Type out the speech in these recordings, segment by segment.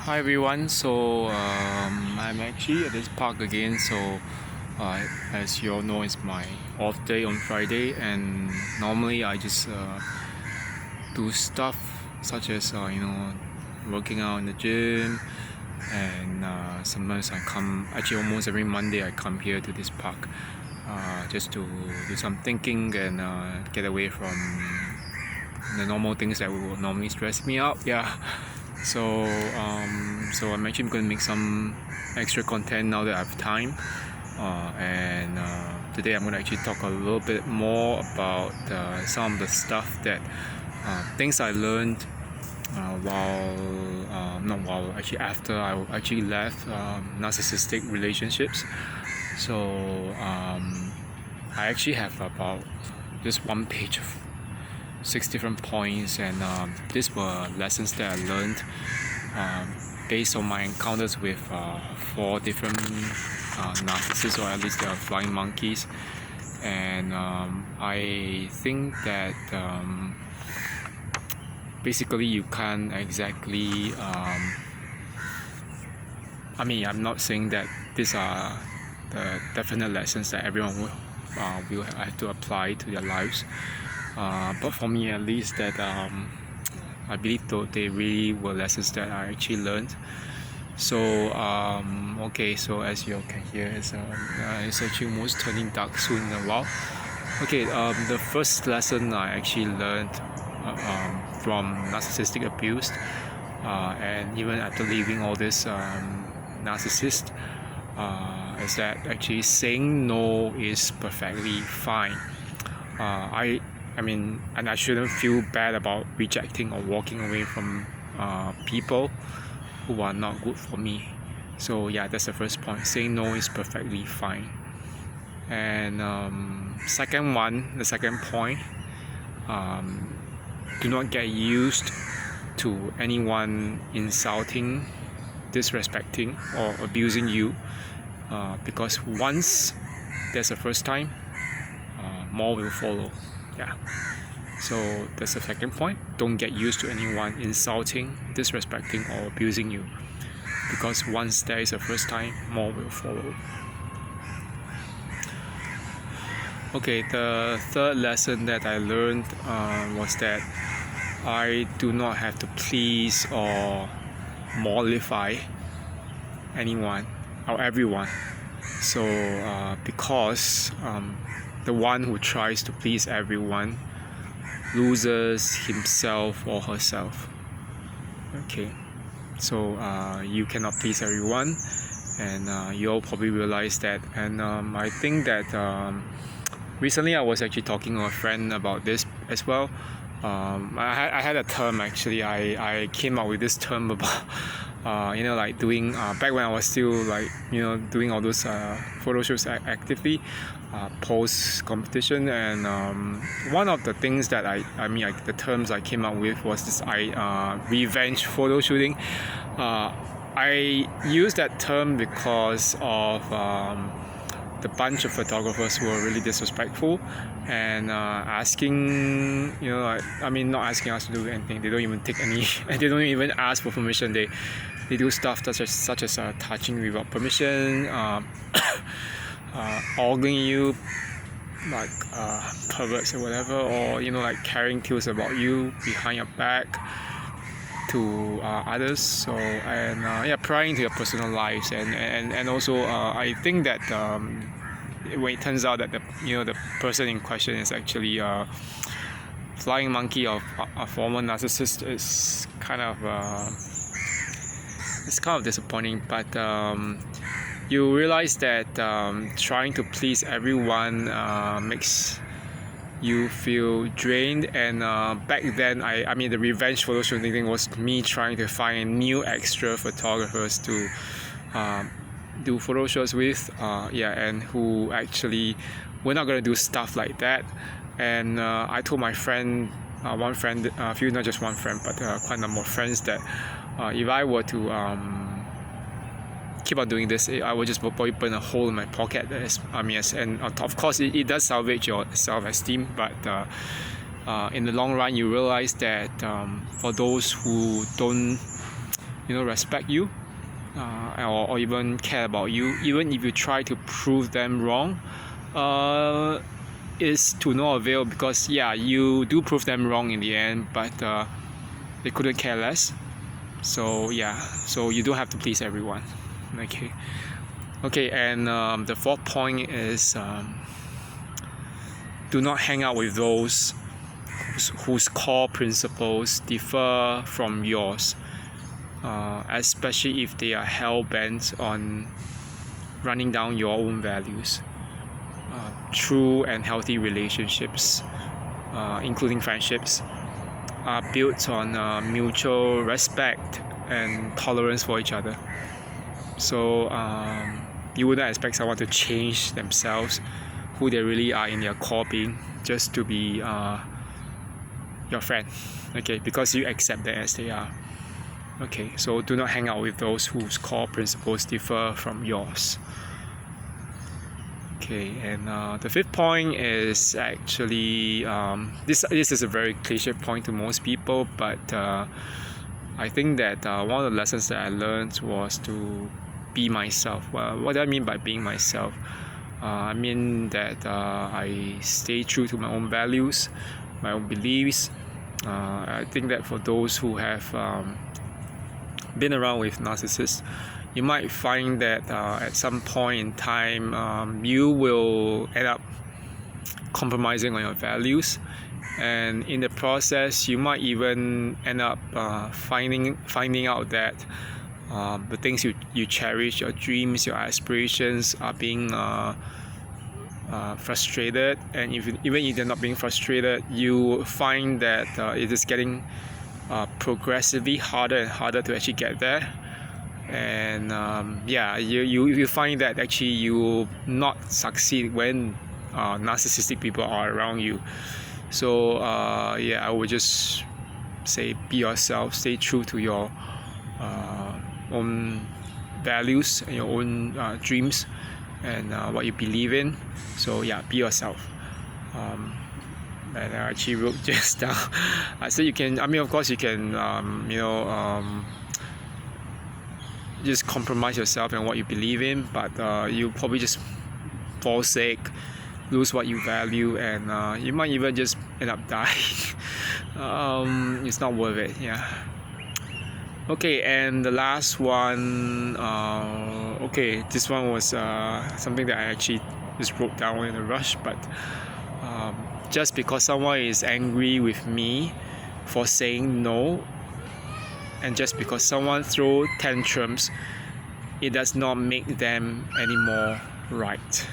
Hi everyone. I'm actually at this park again. As you all know, it's my off day on Friday, and normally I just do stuff such as working out in the gym, and sometimes I come. Actually, almost every Monday I come here to this park just to do some thinking and get away from the normal things that would normally stress me out. Yeah. So I'm actually going to make some extra content now that I have time, and today I'm going to actually talk a little bit more about some of the stuff that things I learned after I actually left narcissistic relationships. I actually have about just one page of 6 different points, and these were lessons that I learned based on my encounters with 4 different narcissists, or at least they are flying monkeys. And I think that basically you can't exactly I'm not saying that these are the definite lessons that everyone will have to apply to their lives, but for me at least, that I believe they really were lessons that I actually learned. So as you all can hear, it's actually almost turning dark soon in a while. The first lesson I actually learned from narcissistic abuse, and even after leaving all this narcissist, is that actually saying no is perfectly fine. And I shouldn't feel bad about rejecting or walking away from people who are not good for me. So yeah, that's the first point. Saying no is perfectly fine. And the second point, do not get used to anyone insulting, disrespecting, or abusing you, because once there's a first time, more will follow. Yeah. So that's the second point. Don't get used to anyone insulting, disrespecting, or abusing you, because once there is a first time, more will follow. The third lesson that I learned was that I do not have to please or mollify anyone or everyone. Because the one who tries to please everyone loses himself or herself. You cannot please everyone, and you all probably realize that. And I think that recently I was actually talking to a friend about this as well. I had a term, actually. I came up with this term about doing back when I was still doing all those photo shoots actively post competition, and one of the things that the terms I came up with was this revenge photo shooting. I used that term because of the bunch of photographers who were really disrespectful and not asking us to do anything. They don't even take any they don't even ask for permission. They do stuff such as touching without permission, ogling you like perverts or whatever, or carrying tales about you behind your back to others. Prying into your personal lives, and also I think that when it turns out that the person in question is actually a flying monkey of a former narcissist, is kind of disappointing. But you realize that trying to please everyone makes you feel drained. And back then, the revenge photo shooting thing was me trying to find new extra photographers to do photo shoots with, and who actually were not going to do stuff like that. And I told my friend, not just one friend, but quite a number of friends, that if I were to keep on doing this, I would just probably burn a hole in my pocket. And of course it does salvage your self-esteem, but in the long run you realize that for those who don't respect you, or even care about you, even if you try to prove them wrong, is to no avail, because you do prove them wrong in the end, but they couldn't care less. So you don't have to please everyone. Okay, and the fourth point is, do not hang out with those whose core principles differ from yours, especially if they are hell-bent on running down your own values. True and healthy relationships, including friendships, are built on mutual respect and tolerance for each other. So you wouldn't expect someone to change themselves, who they really are in their core being, just to be your friend, because you accept them as they are. So do not hang out with those whose core principles differ from yours. And the fifth point is actually, this is a very cliche point to most people, but I think that one of the lessons that I learned was to be myself. Well, what do I mean by being myself? I mean that I stay true to my own values, my own beliefs. I think that for those who have been around with narcissists, you might find that at some point in time, you will end up compromising on your values, and in the process, you might even end up finding out that the things you cherish, your dreams, your aspirations, are being frustrated. And even if they're not being frustrated, you find that it is getting progressively harder and harder to actually get there. And you find that actually you will not succeed when narcissistic people are around you. So I would just say, be yourself, stay true to your own values and your own dreams and what you believe in. So be yourself. And I actually wrote just down. So you can, of course you can, just compromise yourself and what you believe in, but you probably just fall sick, lose what you value, and you might even just end up dying. It's not worth it. And the last one, this one was something that I actually just wrote down in a rush, but just because someone is angry with me for saying no, and just because someone throws tantrums, it does not make them any more right.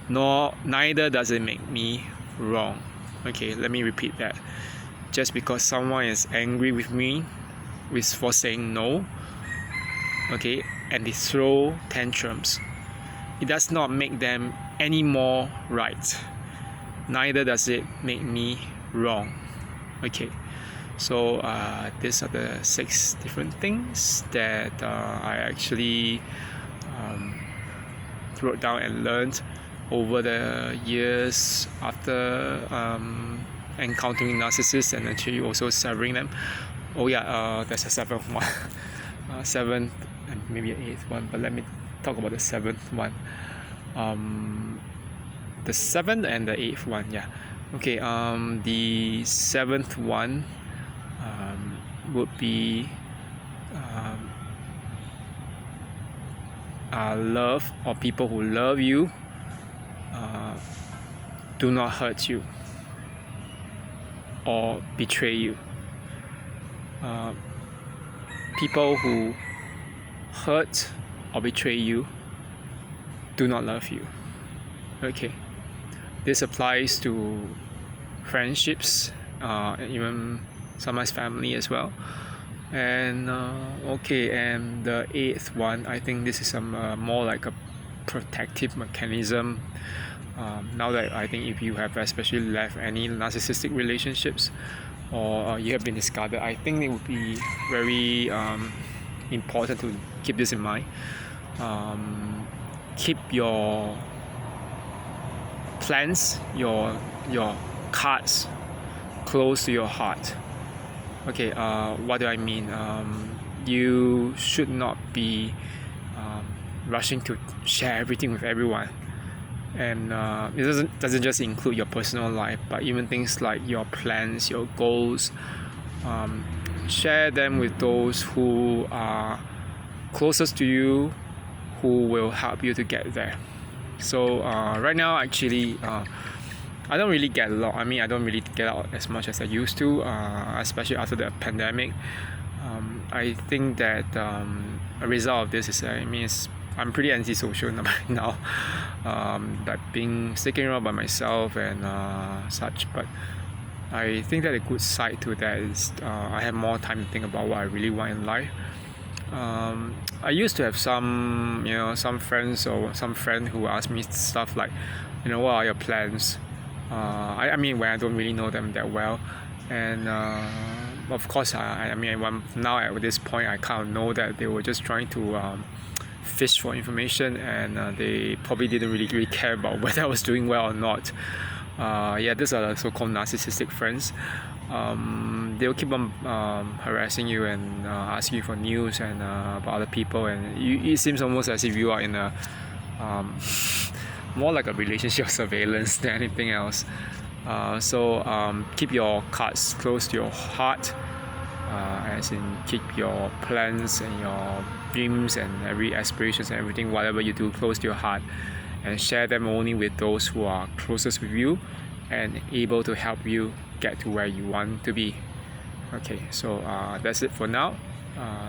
Neither does it make me wrong. Let me repeat that. Just because someone is angry with me for saying no, and they throw tantrums, it does not make them any more right. Neither does it make me wrong. So these are the 6 different things that I actually wrote down and learned over the years after encountering narcissists and actually also severing them. There's a 7th one. 7th and maybe an 8th one, but let me talk about the 7th one. The 7th and the 8th one, the 7th one would be love, or people who love you do not hurt you or betray you. People who hurt or betray you do not love you. This applies to friendships, even sometimes family as well. And and the 8th one, I think this is more like a protective mechanism. Now that I think if you have especially left any narcissistic relationships, or you have been discarded, I think it would be very important to keep this in mind. Keep your plans, your cards close to your heart. What do I mean? you should not be rushing to share everything with everyone. And it doesn't just include your personal life, but even things like your plans, your goals. Share them with those who are closest to you, who will help you to get there. So right now, actually, I don't really get a lot. I don't really get out as much as I used to, especially after the pandemic. I think that a result of this is, I'm pretty antisocial now, like sticking around by myself and such. But I think that a good side to that is I have more time to think about what I really want in life. I used to have some friends or some friend who asked me stuff like, what are your plans? When I don't really know them that well, and of course, now at this point I kind of know that they were just trying to fish for information, and they probably didn't really care about whether I was doing well or not. These are the so-called narcissistic friends. They'll keep on harassing you and asking you for news and about other people, and it seems almost as if you are in a more like a relationship surveillance than anything else. So keep your cards close to your heart, as in keep your plans and your dreams and every aspirations and everything, whatever you do, close to your heart, and share them only with those who are closest with you and able to help you get to where you want to be. Okay, so that's it for now.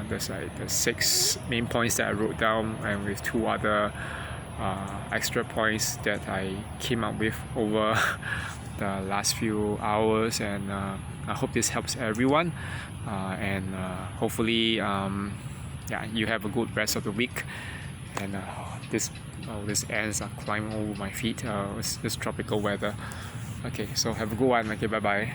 There's like the 6 main points that I wrote down, and with 2 other extra points that I came up with over the last few hours, and I hope this helps everyone, and hopefully you have a good rest of the week. And this ants are climbing over my feet. It's tropical weather. Okay, so have a good one. Okay, bye bye.